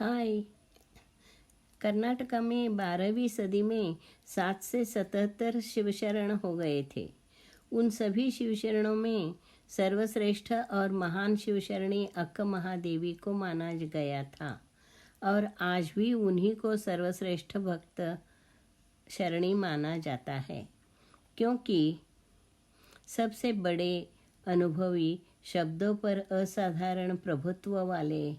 हाय। कर्नाटका में 12वीं सदी में 7 से 77 शिवशरण हो गए थे। उन सभी शिवशरणों में सर्वश्रेष्ठ और महान शिवशरणी अक्क महादेवी को माना गया था और आज भी उन्हीं को सर्वश्रेष्ठ भक्त शरणी माना जाता है, क्योंकि सबसे बड़े अनुभवी, शब्दों पर असाधारण प्रभुत्व वाले,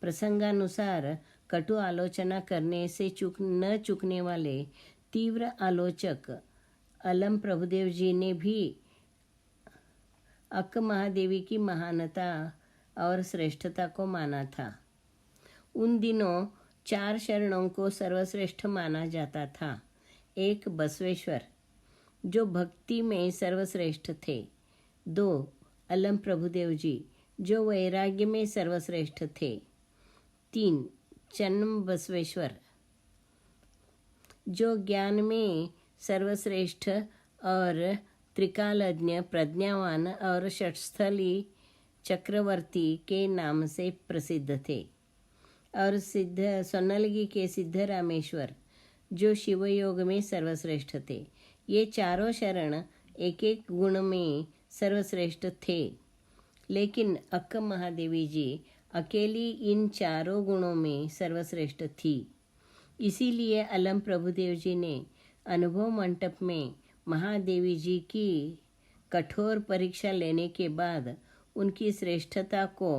प्रसंगानुसार कटु आलोचना करने से न चूकने वाले तीव्र आलोचक अलम प्रभुदेव जी ने भी अक्क महादेवी की महानता और श्रेष्ठता को माना था। उन दिनों 4 शरणों को सर्वश्रेष्ठ माना जाता था। 1 बसवेश्वर, जो भक्ति में सर्वश्रेष्ठ थे। 2 अलम प्रभुदेव जी, जो वैराग्य में सर्वश्रेष्ठ थे। 3 चन्म बसवेश्वर, जो ज्ञान में सर्वश्रेष्ठ और त्रिकालज्ञ, प्रज्ञावान और षटस्थली चक्रवर्ती के नाम से प्रसिद्ध थे। और सोन्नलगी के सिद्धरामेश्वर, जो शिवयोग में सर्वश्रेष्ठ थे। ये चारों शरण एक एक गुण में सर्वश्रेष्ठ थे, लेकिन अक्क महादेवी जी अकेली इन चारों गुणों में सर्वश्रेष्ठ थी। इसीलिए अलम प्रभुदेव जी ने अनुभव मंटप में महादेवी जी की कठोर परीक्षा लेने के बाद उनकी श्रेष्ठता को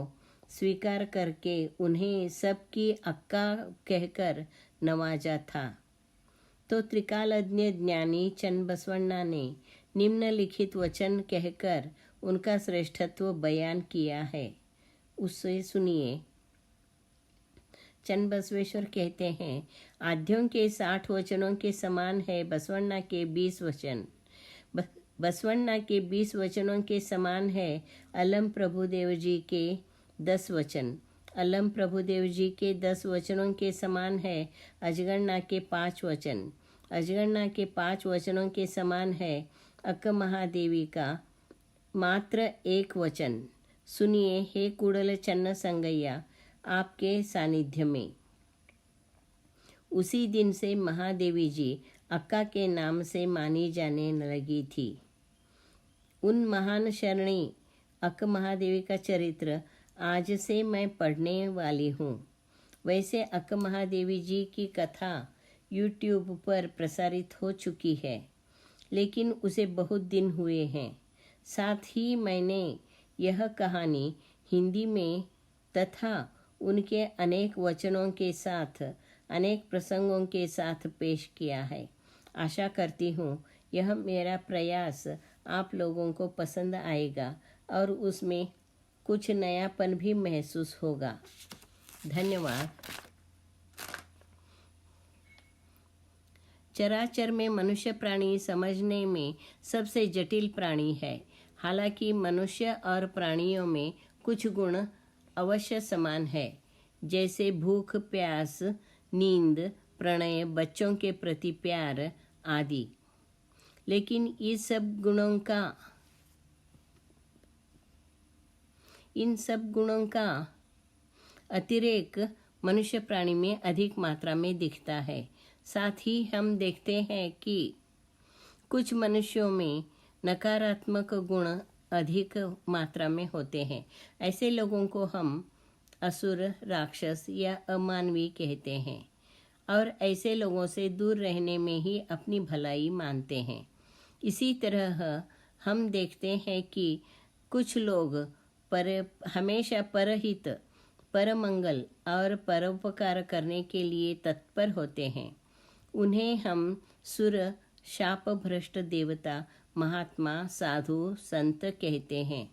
स्वीकार करके उन्हें सबकी अक्का कहकर नवाजा था। तो त्रिकालज्ञ ज्ञानी चन्नबसवण्णा ने निम्नलिखित वचन कहकर उनका श्रेष्ठत्व बयान किया है, उससे सुनिए। चन्नबसवेश्वर कहते हैं, आद्यों के 60 वचनों के समान है बसवण्णा के 20 वचन। बसवण्णा के 20 वचनों के समान है अलम प्रभुदेव जी के 10 वचन। अलम प्रभुदेव जी के 10 वचनों के समान है अजगणना के 5 वचन। अजगणना के 5 वचनों के समान है अक्क महादेवी का मात्र 1 वचन। सुनिए हे कुडल चन्न संगैया, आपके सानिध्य में। उसी दिन से महादेवी जी अक्का के नाम से मानी जाने लगी थी। उन महान शरणी अक्क महादेवी का चरित्र आज से मैं पढ़ने वाली हूँ। वैसे अक्क महादेवी जी की कथा यूट्यूब पर प्रसारित हो चुकी है, लेकिन उसे बहुत दिन हुए हैं। साथ ही मैंने यह कहानी हिंदी में तथा उनके अनेक वचनों के साथ, अनेक प्रसंगों के साथ पेश किया है। आशा करती हूँ यह मेरा प्रयास आप लोगों को पसंद आएगा और उसमें कुछ नयापन भी महसूस होगा। धन्यवाद। चराचर में मनुष्य प्राणी समझने में सबसे जटिल प्राणी है। हालांकि मनुष्य और प्राणियों में कुछ गुण अवश्य समान है, जैसे भूख, प्यास, नींद, प्रणय, बच्चों के प्रति प्यार आदि। लेकिन इन सब गुणों का अतिरेक मनुष्य प्राणी में अधिक मात्रा में दिखता है। साथ ही हम देखते हैं कि कुछ मनुष्यों में नकारात्मक गुण अधिक मात्रा में होते हैं। ऐसे लोगों को हम असुर, राक्षस या अमानवीय कहते हैं और ऐसे लोगों से दूर रहने में ही अपनी भलाई मानते हैं। इसी तरह हम देखते हैं कि कुछ लोग हमेशा परहित, परमंगल और परोपकार करने के लिए तत्पर होते हैं। उन्हें हम सुर, शाप भ्रष्ट देवता, महात्मा, साधु, संत कहते हैं।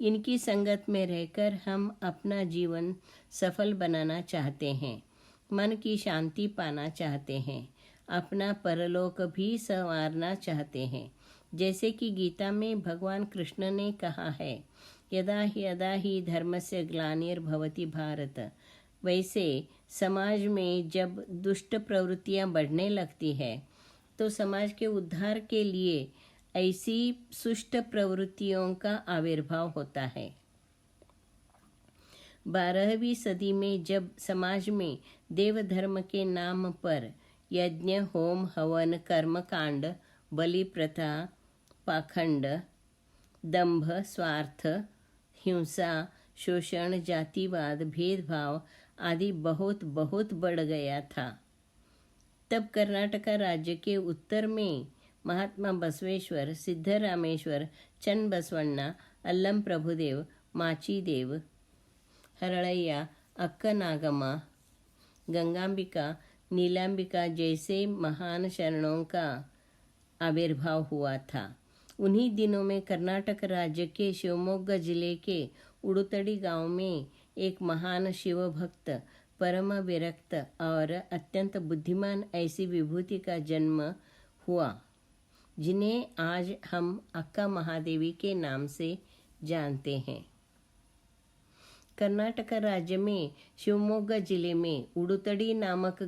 इनकी संगत में रहकर हम अपना जीवन सफल बनाना चाहते हैं, मन की शांति पाना चाहते हैं, अपना परलोक भी संवारना चाहते हैं। जैसे कि गीता में भगवान कृष्ण ने कहा है, यदा ही धर्मस्य ग्लानिर्भवति भारत। वैसे समाज में जब दुष्ट प्रवृत्तियां बढ़ने लगती है तो समाज के उद्धार के लिए ऐसी सुष्ट प्रवृत्तियों का आविर्भाव होता है। 12वीं सदी में जब समाज में देव धर्म के नाम पर यज्ञ, होम, हवन, कर्मकांड, बलि प्रथा, पाखंड, दंभ, स्वार्थ, हिंसा, शोषण, जातिवाद, भेदभाव आदि बहुत बहुत बढ़ गया था, तब कर्नाटक राज्य के उत्तर में महात्मा बसवेश्वर, सिद्धरामेश्वर, चन्नबसवण्ण, अल्लम प्रभुदेव, माचीदेव, हरळय्या, अक्कनागमा, गंगांबिका, नीलांबिका जैसे महान शरणों का आविर्भाव हुआ था। उन्हीं दिनों में कर्नाटक राज्य के शिवमोगा जिले के उडुतड़ी गांव में एक महान शिव भक्त, परम विरक्त और अत्यंत बुद्धिमान ऐसी विभूति का जन्म हुआ जिन्हें आज हम अक्का महादेवी के नाम से जानते हैं। कर्नाटक राज्य में शिवमोगा जिले में उडुतड़ी नामक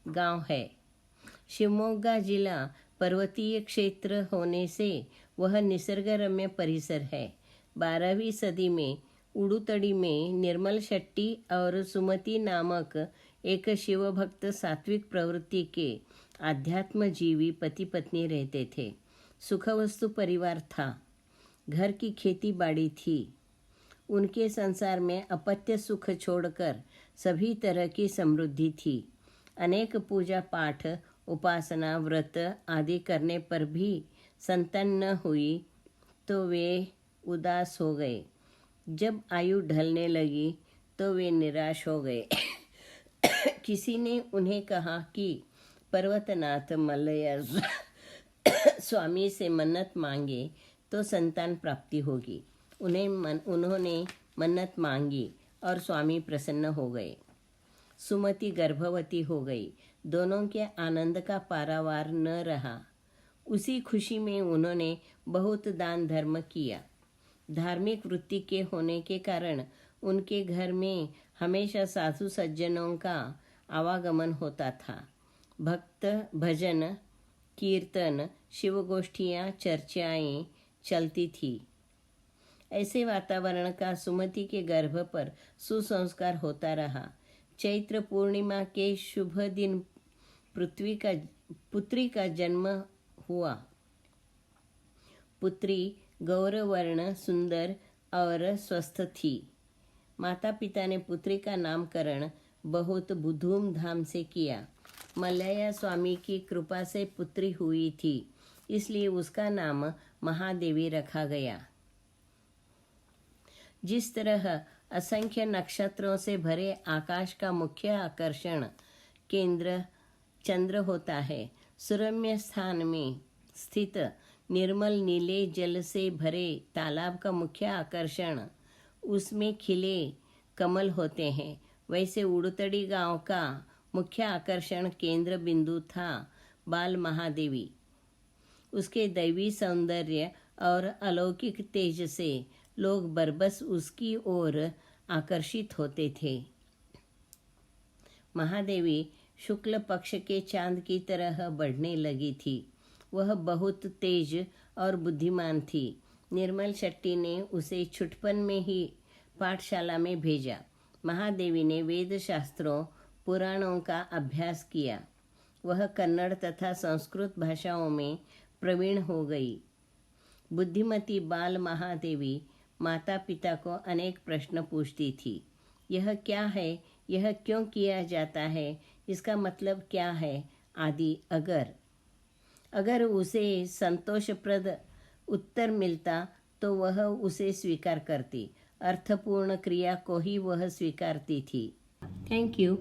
गांव है। शिवमोगा जिला पर्वतीय क्षेत्र होने से वह निसर्गरम्य परिसर है। 12वीं सदी में उडुतड़ी में निर्मल शेट्टी और सुमति नामक एक शिवभक्त सात्विक प्रवृत्ति के आध्यात्मजीवी पति पत्नी रहते थे। सुखवस्तु परिवार था, घर की खेती बाड़ी थी। उनके संसार में अपत्य सुख छोड़कर सभी तरह की समृद्धि थी। अनेक पूजा पाठ, उपासना, व्रत आदि करने पर भी संतान न हुई तो वे उदास हो गए। जब आयु ढलने लगी तो वे निराश हो गए। किसी ने उन्हें कहा कि पर्वतनाथ मल्लया स्वामी से मन्नत मांगे तो संतान प्राप्ति होगी। उन्होंने मन्नत मांगी और स्वामी प्रसन्न हो गए। सुमति गर्भवती हो गई। दोनों के आनंद का पारावार न रहा। उसी खुशी में उन्होंने बहुत दान धर्म किया। धार्मिक वृत्ति के होने के कारण उनके घर में हमेशा साधु सज्जनों का आवागमन होता था। भक्त भजन, कीर्तन, शिवगोष्ठियाँ, चर्चाएं चलती थी। ऐसे वातावरण का सुमति के गर्भ पर सुसंस्कार होता रहा। चैत्र पूर्णिमा के शुभ दिन पुत्री का जन्म हुआ। पुत्री गौरवर्ण, सुंदर और स्वस्थ थी। माता पिता ने पुत्री का नामकरण बहुत धूमधाम से किया। मल्लया स्वामी की कृपा से पुत्री हुई थी, इसलिए उसका नाम महादेवी रखा गया। जिस तरह असंख्य नक्षत्रों से भरे आकाश का मुख्य आकर्षण केंद्र चंद्र होता है, सुरम्य स्थान में स्थित निर्मल नीले जल से भरे तालाब का मुख्य आकर्षण उसमें खिले कमल होते हैं, वैसे उडुतड़ी गांव का मुख्य आकर्षण केंद्र बिंदु था बाल महादेवी। उसके दैवी सौंदर्य और अलौकिक तेज से लोग बरबस उसकी ओर आकर्षित होते थे। महादेवी शुक्ल पक्ष के चांद की तरह बढ़ने लगी थी। वह बहुत तेज और बुद्धिमान थी। निर्मल शेट्टी ने उसे छुटपन में ही पाठशाला में भेजा। महादेवी ने वेद शास्त्रों, पुराणों का अभ्यास किया। वह कन्नड़ तथा संस्कृत भाषाओं में प्रवीण हो गई। बुद्धिमती बाल महादेवी माता पिता को अनेक प्रश्न पूछती थी। यह क्या है, यह क्यों किया जाता है, इसका मतलब क्या है आदि। अगर उसे संतोषप्रद उत्तर मिलता तो वह उसे स्वीकार करती। अर्थपूर्ण क्रिया को ही वह स्वीकारती थी। Thank you.